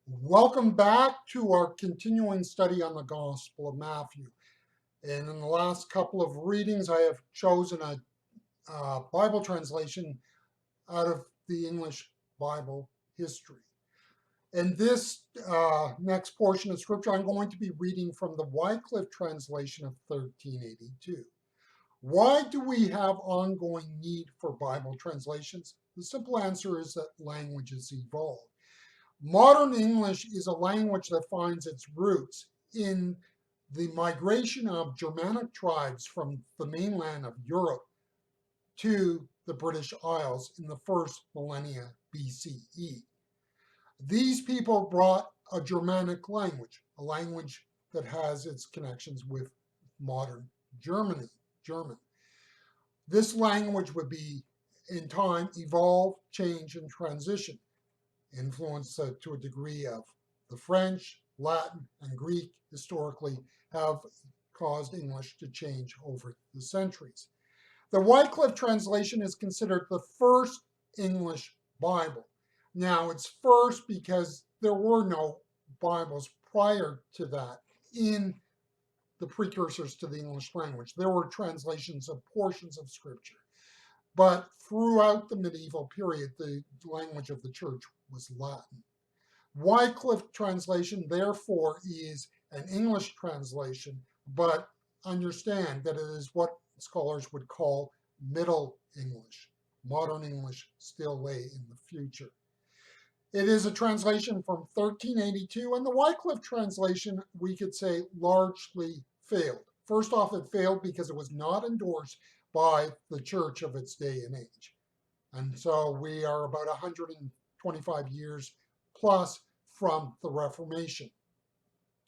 Welcome back to our continuing study on the Gospel of Matthew. And in the last couple of readings, I have chosen a Bible translation out of the English Bible history. In this next portion of Scripture, I'm going to be reading from the Wycliffe translation of 1382. Why do we have ongoing need for Bible translations? The simple answer is that languages evolve. Modern English is a language that finds its roots in the migration of Germanic tribes from the mainland of Europe to the British Isles in the first millennia BCE. These people brought a Germanic language, a language that has its connections with modern German. This language would be, in time, evolve, change, and transition. Influence to a degree of the French, Latin, and Greek historically have caused English to change over the centuries. The Wycliffe translation is considered the first English Bible. Now, it's first because there were no Bibles prior to that in the precursors to the English language. There were translations of portions of Scripture. But throughout the medieval period, the language of the church was Latin. Wycliffe translation, therefore, is an English translation, but understand that it is what scholars would call Middle English. Modern English still lay in the future. It is a translation from 1382, and the Wycliffe translation, we could say, largely failed. First off, it failed because it was not endorsed by the church of its day and age. And so we are about 125 years plus from the Reformation.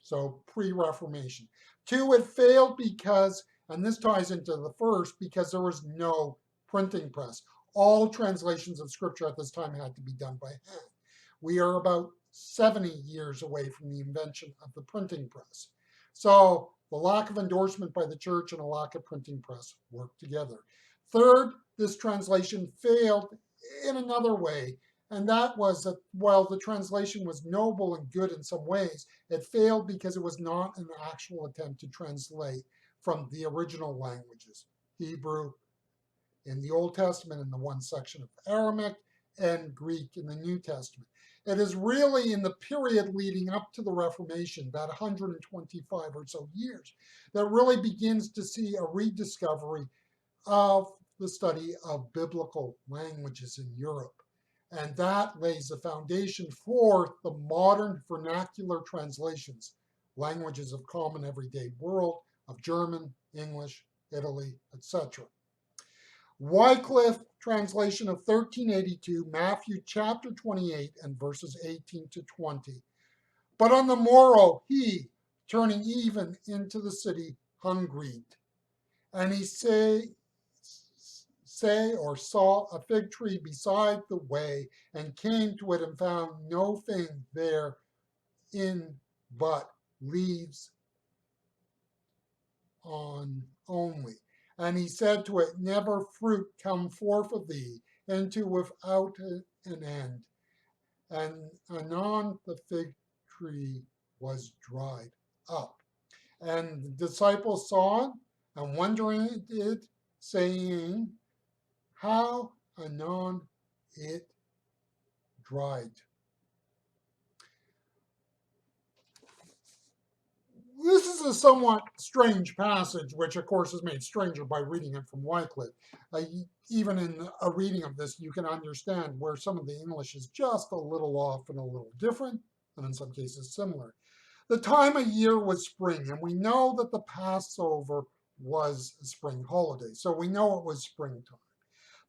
So pre-Reformation. Two, it failed because, and this ties into the first, because there was no printing press. All translations of Scripture at this time had to be done by hand. We are about 70 years away from the invention of the printing press. So the lack of endorsement by the church and a lack of printing press work together. Third, this translation failed in another way, and that was that while the translation was noble and good in some ways, it failed because it was not an actual attempt to translate from the original languages, Hebrew in the Old Testament in the one section of Aramaic, and Greek in the New Testament. It is really in the period leading up to the Reformation, that 125 or so years, that really begins to see a rediscovery of the study of biblical languages in Europe. And that lays the foundation for the modern vernacular translations, languages of common everyday world, of German, English, Italy, etc. Wycliffe translation of 1382, Matthew chapter 28 and verses 18 to 20. But on the morrow, he, turning even into the city, hungried. And he saw a fig tree beside the way, and came to it and found no thing therein but leaves on only. And he said to it, never fruit come forth of thee, into without an end. And anon the fig tree was dried up. And the disciples saw it, and wondering at it, saying, how anon it dried. This is a somewhat strange passage, which of course is made stranger by reading it from Wycliffe. Even in a reading of this, you can understand where some of the English is just a little off and a little different, and in some cases similar. The time of year was spring, and we know that the Passover was a spring holiday, so we know it was springtime.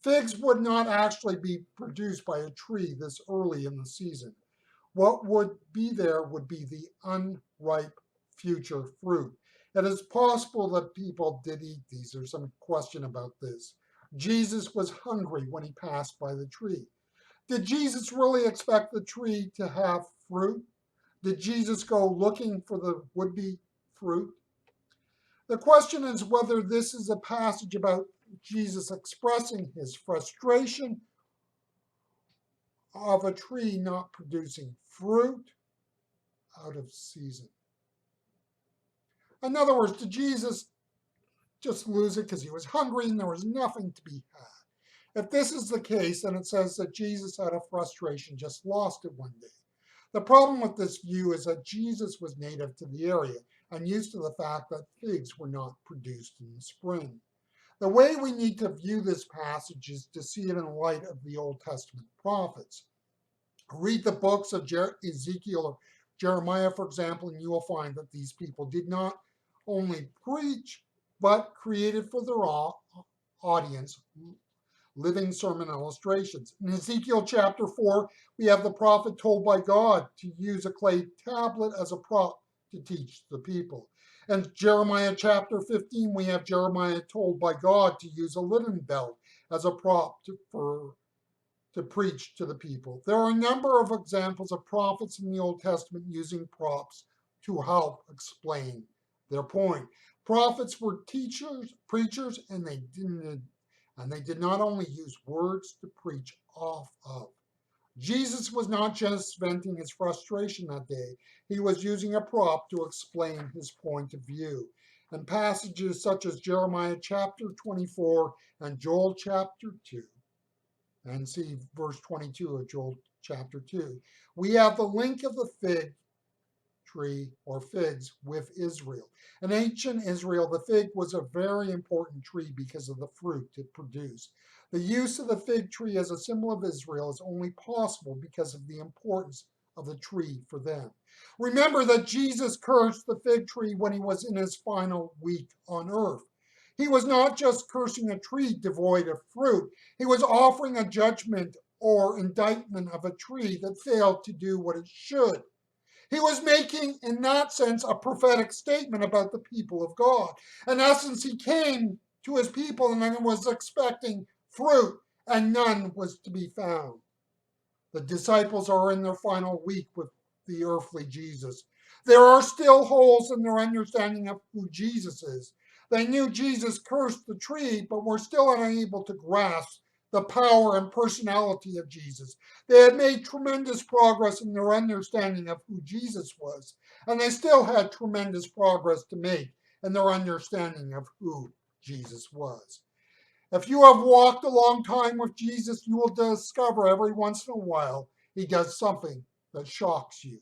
Figs would not actually be produced by a tree this early in the season. What would be there would be the unripe future fruit. It is possible that people did eat these. There's some question about this. Jesus was hungry when he passed by the tree. Did Jesus really expect the tree to have fruit? Did Jesus go looking for the would-be fruit? The question is whether this is a passage about Jesus expressing his frustration of a tree not producing fruit, out of season. In other words, did Jesus just lose it because he was hungry and there was nothing to be had? If this is the case, then it says that Jesus, out of frustration, just lost it one day. The problem with this view is that Jesus was native to the area and used to the fact that figs were not produced in the spring. The way we need to view this passage is to see it in light of the Old Testament prophets. Read the books of Ezekiel or Jeremiah, for example, and you will find that these people did not only preach, but created for their audience living sermon illustrations. In Ezekiel chapter 4, we have the prophet told by God to use a clay tablet as a prop to teach the people. In Jeremiah chapter 15, we have Jeremiah told by God to use a linen belt as a prop to preach to the people. There are a number of examples of prophets in the Old Testament using props to help explain their point. Prophets were teachers, preachers, and they did not only use words to preach off of. Jesus was not just venting his frustration that day, he was using a prop to explain his point of view. In passages such as Jeremiah chapter 24 and Joel chapter 2, and see verse 22 of Joel chapter 2, we have the link of the fig tree or figs with Israel. In ancient Israel, the fig was a very important tree because of the fruit it produced. The use of the fig tree as a symbol of Israel is only possible because of the importance of the tree for them. Remember that Jesus cursed the fig tree when he was in his final week on earth. He was not just cursing a tree devoid of fruit, he was offering a judgment or indictment of a tree that failed to do what it should. He was making, in that sense, a prophetic statement about the people of God. In essence, he came to his people and was expecting fruit, and none was to be found. The disciples are in their final week with the earthly Jesus. There are still holes in their understanding of who Jesus is. They knew Jesus cursed the tree, but were still unable to grasp the power and personality of Jesus. They had made tremendous progress in their understanding of who Jesus was, and they still had tremendous progress to make in their understanding of who Jesus was. If you have walked a long time with Jesus, you will discover every once in a while he does something that shocks you.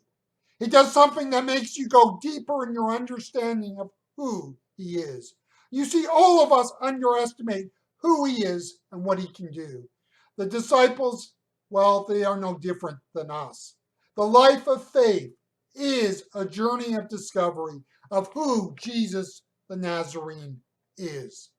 He does something that makes you go deeper in your understanding of who he is. You see, all of us underestimate who he is and what he can do. The disciples, well, they are no different than us. The life of faith is a journey of discovery of who Jesus the Nazarene is.